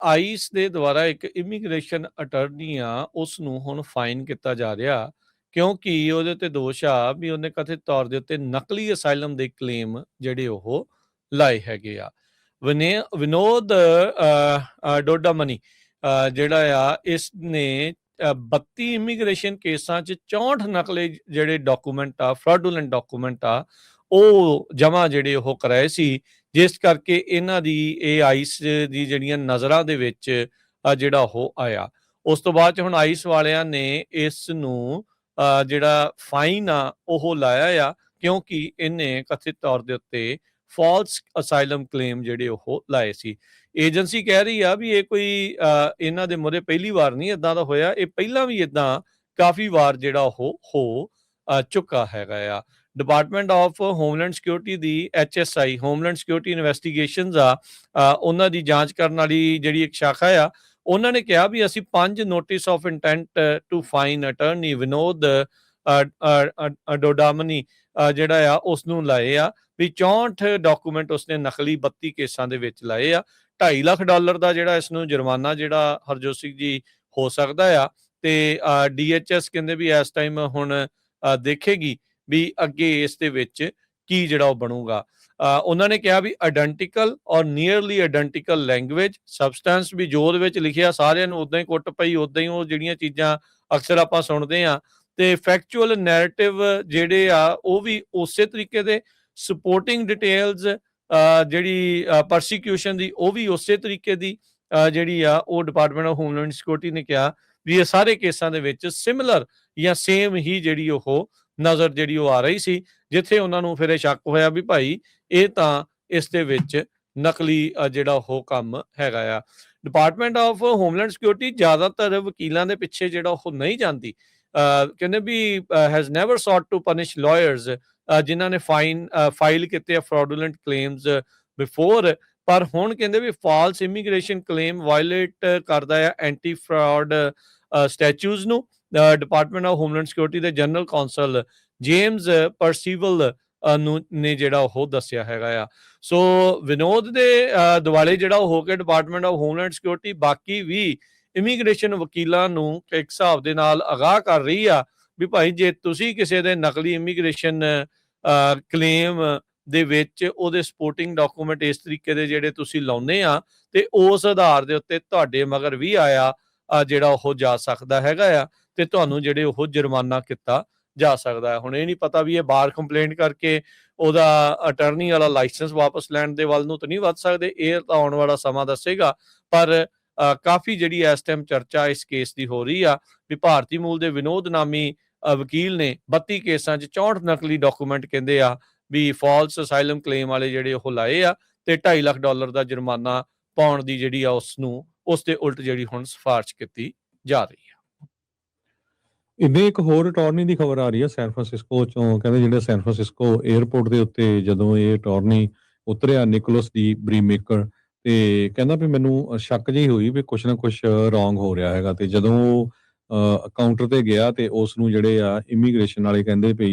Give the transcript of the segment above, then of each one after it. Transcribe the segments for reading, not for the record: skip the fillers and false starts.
Ice ਦੇ ਦੁਆਰਾ ਇੱਕ ਇਮੀਗ੍ਰੇਸ਼ਨ ਅਟਾਰਨੀ ਆ ਉਸ ਨੂੰ ਹੁਣ ਫਾਈਨ ਕੀਤਾ ਜਾ ਰਿਹਾ ਕਿਉਂਕਿ ਉਹਦੇ ਤੇ ਦੋਸ਼ ਆ ਵੀ ਉਹਨੇ ਕਥਿਤ ਤੌਰ ਦੇ ਉੱਤੇ ਨਕਲੀ ਅਸਾਈਲਮ ਦੇ ਕਲੇਮ ਜਿਹੜੇ ਉਹ ਲਾਏ ਹੈਗੇ ਆ। ਵਿਨੋਦ ਡੋਡਾਮਨੀ ਜਿਹੜਾ ਆ ਇਸ ਨੇ 32 ਇਮੀਗ੍ਰੇਸ਼ਨ ਕੇਸਾਂ 'ਚ 64 ਨਕਲੀ ਜਿਹੜੇ ਡਾਕੂਮੈਂਟ ਆ ਫਰਾਡੂਲੈਂਟ ਡਾਕੂਮੈਂਟ ਆ ਉਹ ਜਮ੍ਹਾਂ ਜਿਹੜੇ ਉਹ ਕਰਾਏ ਸੀ, ਜਿਸ ਕਰਕੇ ਇਹਨਾਂ ਦੀ ਇਹ ਆਈਸ ਦੀ ਜਿਹੜੀਆਂ ਨਜ਼ਰਾਂ ਦੇ ਵਿੱਚ ਜਿਹੜਾ ਉਹ ਆਇਆ। ਉਸ ਤੋਂ ਬਾਅਦ 'ਚ ਹੁਣ ਆਈਸ ਵਾਲਿਆਂ ਨੇ ਇਸ ਨੂੰ ਜਿਹੜਾ ਫਾਈਨ ਆ ਉਹ ਲਾਇਆ ਆ ਕਿਉਂਕਿ ਇਹਨੇ ਕਥਿਤ ਤੌਰ ਦੇ ਉੱਤੇ ਫਾਲਸ ਅਸਾਈਲਮ ਕਲੇਮ ਜਿਹੜੇ ਉਹ ਲਾਏ ਸੀ। ਏਜੰਸੀ ਕਹਿ ਰਹੀ ਆ ਵੀ ਇਹ ਕੋਈ ਇਹਨਾਂ ਦੇ ਮੂਹਰੇ ਪਹਿਲੀ ਵਾਰ ਨਹੀਂ ਇਦਾਂ ਦਾ ਹੋਇਆ, ਇਹ ਪਹਿਲਾਂ ਵੀ ਇਦਾਂ ਕਾਫੀ ਵਾਰ ਜਿਹੜਾ ਉਹ ਹੋ ਚੁੱਕਾ ਹੈਗਾ ਆ। Department of homeland security the HSI homeland security investigations ਆ ਉਹਨਾਂ ਦੀ ਜਾਂਚ ਕਰਨ ਵਾਲੀ ਜਿਹੜੀ ਇੱਕ ਸ਼ਾਖਾ ਆ, ਉਹਨਾਂ ਨੇ ਕਿਹਾ ਵੀ ਅਸੀਂ 5 notice of intent to fine attorney Vinod Dodamani ਜਿਹੜਾ ਆ ਉਸ ਨੂੰ ਲਾਏ ਆ ਵੀ 64 ਡਾਕੂਮੈਂਟ ਉਸਨੇ ਨਕਲੀ 32 ਕੇਸਾਂ ਦੇ ਵਿੱਚ ਲਾਏ ਆ। $2.5 ਲੱਖ ਦਾ ਜਿਹੜਾ ਇਸ ਨੂੰ ਜੁਰਮਾਨਾ ਜਿਹੜਾ ਹਰਜੋਤ ਸਿੰਘ ਜੀ ਹੋ ਸਕਦਾ ਆ ਤੇ DHS ਕਹਿੰਦੇ ਵੀ ਇਸ ਟਾਈਮ ਹੁਣ ਦੇਖੇਗੀ ਵੀ ਅੱਗੇ ਇਸ ਦੇ ਵਿੱਚ ਕੀ ਜਿਹੜਾ ਉਹ ਬਣੂਗਾ। ਉਹਨਾਂ ਨੇ ਕਿਹਾ ਵੀ ਆਇਡੈਂਟੀਕਲ ਔਰ ਨੀਅਰਲੀ ਆਇਡੈਂਟੀਕਲ ਲੈਂਗੁਏਜ ਸਬਸਟੈਂਸ ਵੀ ਜੋ ਉਹਦੇ ਵਿੱਚ ਲਿਖਿਆ ਸਾਰਿਆਂ ਨੂੰ ਉਦਾਂ ਹੀ ਕੁੱਟ ਪਈ, ਉਦਾਂ ਹੀ ਉਹ ਜਿਹੜੀਆਂ ਚੀਜ਼ਾਂ ਅਕਸਰ ਆਪਾਂ ਸੁਣਦੇ ਆ ਤੇ ਫੈਕਚੁਅਲ ਨੈਰੇਟਿਵ ਜਿਹੜੇ ਆ ਉਹ ਵੀ ਉਸੇ ਤਰੀਕੇ ਦੇ ਸਪੋਰਟਿੰਗ ਡਿਟੇਲਸ ਜਿਹੜੀ ਪਰਸੀਕਿਊਸ਼ਨ ਦੀ ਉਹ ਵੀ ਉਸੇ ਤਰੀਕੇ ਦੀ ਜਿਹੜੀ ਆ ਉਹ ਡਿਪਾਰਟਮੈਂਟ ਆਫ ਹੋਮਲੈਂਡ ਸਿਕਿਉਰਿਟੀ ਨੇ ਕਿਹਾ ਵੀ ਇਹ ਸਾਰੇ ਕੇਸਾਂ ਦੇ ਵਿੱਚ ਸਿਮਿਲਰ ਜਾਂ ਸੇਮ ਹੀ ਜਿਹੜੀ ਉਹ ਨਜ਼ਰ ਜਿਹੜੀ ਉਹ ਆ ਰਹੀ ਸੀ, ਜਿੱਥੇ ਉਹਨਾਂ ਨੂੰ ਫਿਰ ਇਹ ਸ਼ੱਕ ਹੋਇਆ ਵੀ ਭਾਈ ਇਹ ਤਾਂ ਇਸ ਦੇ ਵਿੱਚ ਨਕਲੀ ਜਿਹੜਾ ਉਹ ਕੰਮ ਹੈਗਾ ਆ। ਡਿਪਾਰਟਮੈਂਟ ਆਫ ਹੋਮਲੈਂਡ ਸਿਕਿਉਰਿਟੀ ਜ਼ਿਆਦਾਤਰ ਵਕੀਲਾਂ ਦੇ ਪਿੱਛੇ ਜਿਹੜਾ ਉਹ ਨਹੀਂ ਜਾਂਦੀ, ਕਹਿੰਦੇ ਵੀ has never sought to punish lawyers ਜਿਨ੍ਹਾਂ ਨੇ ਫਾਈਲ ਕੀਤੇ ਆ ਫਰਾਡੂਲੈਂਟ ਕਲੇਮਸ ਬਿਫੋਰ, ਪਰ ਹੁਣ ਕਹਿੰਦੇ ਵੀ ਫਾਲਸ ਇਮੀਗ੍ਰੇਸ਼ਨ ਕਲੇਮ ਵਾਇਲੇਟ ਕਰਦਾ ਆ ਐਂਟੀ ਫਰਾਡ ਸਟੈਚੂਜ਼ ਨੂੰ। ਡਿਪਾਰਟਮੈਂਟ ਆਫ ਹੋਮਲੈਂਡ ਸਿਕਿਉਰਿਟੀ ਦੇ ਜਨਰਲ ਕਾਉਂਸਲ ਜੇਮਸ ਪਰਸੀਵਲ ਨੇ ਜਿਹੜਾ ਉਹ ਦੱਸਿਆ ਹੈਗਾ ਆ। ਸੋ ਵਿਨੋਦ ਦੇ ਦੁਆਲੇ ਜਿਹੜਾ ਹੋ ਕੇ ਡਿਪਾਰਟਮੈਂਟ ਆਫ ਹੋਮਲੈਂਡ ਸਿਕਿਉਰਿਟੀ ਬਾਕੀ ਵੀ ਇਮੀਗ੍ਰੇਸ਼ਨ ਵਕੀਲਾਂ ਨੂੰ ਇੱਕ ਹਿਸਾਬ ਦੇ ਨਾਲ ਅਗਾਹ ਕਰ ਰਹੀ ਆ ਵੀ ਭਾਈ ਜੇ ਤੁਸੀਂ ਕਿਸੇ ਦੇ ਨਕਲੀ ਇਮੀਗ੍ਰੇਸ਼ਨ ਕਲੇਮ ਦੇ ਵਿੱਚ ਉਹਦੇ ਸਪੋਰਟਿੰਗ ਡਾਕੂਮੈਂਟ ਇਸ ਤਰੀਕੇ ਦੇ ਜਿਹੜੇ ਤੁਸੀਂ ਲਾਉਂਦੇ ਆ ਤੇ ਉਸ ਆਧਾਰ ਦੇ ਉੱਤੇ ਤੁਹਾਡੇ ਮਗਰ ਵੀ ਆਇਆ ਜਿਹੜਾ ਉਹ ਜਾ ਸਕਦਾ ਹੈਗਾ ਆ ਤੇ ਤੁਹਾਨੂੰ ਜਿਹੜੇ ਉਹ ਜੁਰਮਾਨਾ ਕੀਤਾ ਜਾ ਸਕਦਾ ਹੈ। ਹੁਣ ਇਹ ਨਹੀਂ ਪਤਾ ਵੀ ਇਹ ਬਾਰ ਕੰਪਲੇਂਟ ਕਰਕੇ ਉਹਦਾ ਅਟਾਰਨੀ ਵਾਲਾ ਲਾਇਸੈਂਸ ਵਾਪਸ ਲੈਣ ਦੇ ਵੱਲ ਨੂੰ ਤਾਂ ਨਹੀਂ ਵੱਧ ਸਕਦੇ, ਇਹ ਤਾਂ ਆਉਣ ਵਾਲਾ ਸਮਾਂ ਦੱਸੇਗਾ। ਪਰ ਕਾਫੀ ਜਿਹੜੀ ਇਸ ਟਾਈਮ ਚਰਚਾ ਇਸ ਕੇਸ ਦੀ ਹੋ ਰਹੀ ਆ ਵੀ ਭਾਰਤੀ ਮੂਲ ਦੇ ਵਿਨੋਦ ਨਾਮੀ ਵਕੀਲ ਨੇ 32 ਕੇਸਾਂ 'ਚ 64 ਨਕਲੀ ਡਾਕੂਮੈਂਟ ਕਹਿੰਦੇ ਆ ਵੀ ਫਾਲਸ ਅਸਾਈਲਮ ਕਲੇਮ ਵਾਲੇ ਜਿਹੜੇ ਉਹ ਲਾਏ ਆ ਤੇ $2.5 ਲੱਖ ਦਾ ਜੁਰਮਾਨਾ ਪਾਉਣ ਦੀ ਜਿਹੜੀ ਆ ਉਸ ਨੂੰ ਉਸ ਦੇ ਉਲਟ ਜਿਹੜੀ ਹੁਣ ਸਿਫਾਰਿਸ਼ ਕੀਤੀ ਜਾ ਰਹੀ ਹੈ। ਇੱਦਾਂ ਇੱਕ ਹੋਰ ਅਟਾਰਨੀ ਦੀ ਖਬਰ ਆ ਰਹੀ ਹੈ ਸੈਨ ਫਰਾਂਸਿਸਕੋ ਚੋਂ, ਕਹਿੰਦੇ ਜਿਹੜੇ ਸੈਨ ਫਰਾਂਸਿਸਕੋ 에ਅਰਪੋਰਟ ਦੇ ਉੱਤੇ ਜਦੋਂ ਇਹ ਅਟਾਰਨੀ ਉਤਰਿਆ ਨਿਕੋਲਸ ਦੀ ਬਰੀਮੇਕਰ, ਤੇ ਕਹਿੰਦਾ ਵੀ ਮੈਨੂੰ ਸ਼ੱਕ ਜਿਹੀ ਹੋਈ ਵੀ ਕੁਛ ਨਾ ਕੁਛ ਰੋਂਗ ਹੋ ਰਿਹਾ ਹੈਗਾ। ਤੇ ਜਦੋਂ ਉਹ ਕਾਊਂਟਰ ਤੇ ਗਿਆ ਤੇ ਉਸ ਨੂੰ ਜਿਹੜੇ ਆ ਇਮੀਗ੍ਰੇਸ਼ਨ ਵਾਲੇ ਕਹਿੰਦੇ ਵੀ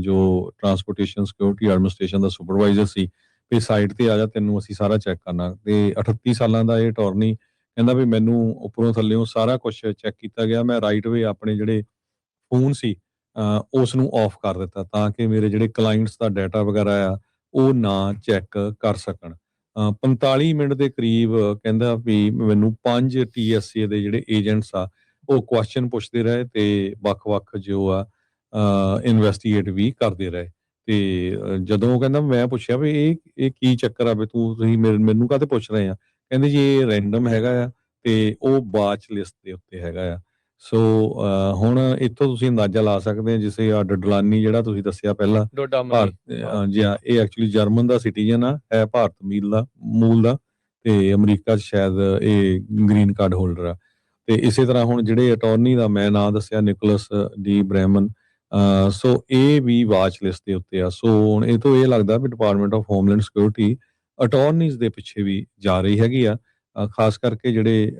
ਜੋ ਟਰਾਂਸਪੋਰਟੇਸ਼ਨ ਸਿਕਿਉਰਿਟੀ ਐਡਮਿਨਿਸਟ੍ਰੇਸ਼ਨ ਦਾ ਸੁਪਰਵਾਈਜ਼ਰ ਸੀ ਵੀ ਸਾਈਡ ਤੇ ਆ ਜਾ, ਤੈਨੂੰ ਅਸੀਂ ਸਾਰਾ ਚੈੱਕ ਕਰਨਾ। ਤੇ 38 ਸਾਲਾਂ ਦਾ ਇਹ ਅਟਾਰਨੀ ਕਹਿੰਦਾ ਵੀ ਮੈਨੂੰ ਉੱਪਰੋਂ ਥੱਲਿਓਂ ਸਾਰਾ ਕੁਛ ਚੈੱਕ ਕੀਤਾ ਗਿਆ, ਮੈਂ ਰਾਈਟ ਵੇ ਆਪਣੇ ਜਿਹੜੇ ਫੋਨ ਸੀ ਉਸ ਨੂੰ ਆਫ ਕਰ ਦਿੱਤਾ ਤਾਂ ਕਿ ਮੇਰੇ ਜਿਹੜੇ ਕਲਾਇੰਟਸ ਦਾ ਡਾਟਾ ਵਗੈਰਾ ਆ ਉਹ ਨਾ ਚੈੱਕ ਕਰ ਸਕਣ। 45 ਮਿੰਟ ਦੇ ਕਰੀਬ ਕਹਿੰਦਾ ਵੀ ਮੈਨੂੰ 5 TSA ਦੇ ਜਿਹੜੇ ਏਜੰਟਸ ਆ ਉਹ ਕੁਐਸਚਨ ਪੁੱਛਦੇ ਰਹੇ ਤੇ ਵੱਖ-ਵੱਖ ਜੋ ਆ ਇਨਵੈਸਟੀਗੇਟ ਵੀ ਕਰਦੇ ਰਹੇ। ਤੇ ਜਦੋਂ ਕਹਿੰਦਾ ਮੈਂ ਪੁੱਛਿਆ ਵੀ ਇਹ ਕੀ ਚੱਕਰ ਆ ਵੀ ਤੁਸੀਂ ਮੈਨੂੰ ਕਾਹਤੇ ਪੁੱਛ ਰਹੇ ਆ, ਕਹਿੰਦੇ ਜੀ ਇਹ ਰੈਂਡਮ ਹੈਗਾ ਆ ਤੇ ਉਹ ਬਾਚ ਲਿਸਟ ਦੇ ਉੱਤੇ ਹੈਗਾ ਆ। ਸੋ ਹੁਣ ਇੱਥੋਂ ਤੁਸੀਂ ਅੰਦਾਜ਼ਾ ਲਾ ਸਕਦੇ ਆ ਜਿਸੇ ਡਡਲਾਨੀ ਜਿਹੜਾ ਤੁਸੀਂ ਦੱਸਿਆ ਪਹਿਲਾਂ ਜੀ ਹਾਂ, ਇਹ ਐਕਚੁਅਲੀ ਜਰਮਨ ਦਾ ਸਿਟੀਜ਼ਨ ਆ, ਹੈ ਭਾਰਤ ਮੂਲ ਦਾ ਤੇ ਅਮਰੀਕਾ 'ਚ ਸ਼ਾਇਦ ਇਹ ਗ੍ਰੀਨ ਕਾਰਡ ਹੋਲਡਰ ਆ। ਤੇ ਇਸੇ ਤਰ੍ਹਾਂ ਹੁਣ ਜਿਹੜੇ ਅਟਾਰਨੀ ਦਾ ਮੈਂ ਨਾਂ ਦੱਸਿਆ ਨਿਕੋਲਸ ਡੀ ਬ੍ਰੈਮਨ, ਸੋ ਇਹ ਵੀ ਵਾਚ ਲਿਸਟ ਦੇ ਉੱਤੇ ਆ। ਸੋ ਹੁਣ ਇਹ ਤੋਂ ਇਹ ਲੱਗਦਾ ਵੀ department of homeland security attorneys ਦੇ ਪਿੱਛੇ ਵੀ ਜਾ ਰਹੀ ਹੈਗੀ ਆ, ਖਾਸ ਕਰਕੇ ਜਿਹੜੇ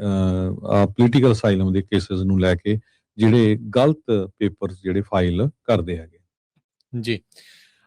ਪੋਲੀਟੀਕਲ ਅਸਾਈਲਮ ਦੇ ਕੇਸਿਸ ਨੂੰ ਲੈ ਕੇ ਜਿਹੜੇ ਗਲਤ ਪੇਪਰਸ ਜਿਹੜੇ ਫਾਈਲ ਕਰਦੇ ਹੈਗੇ। ਜੀ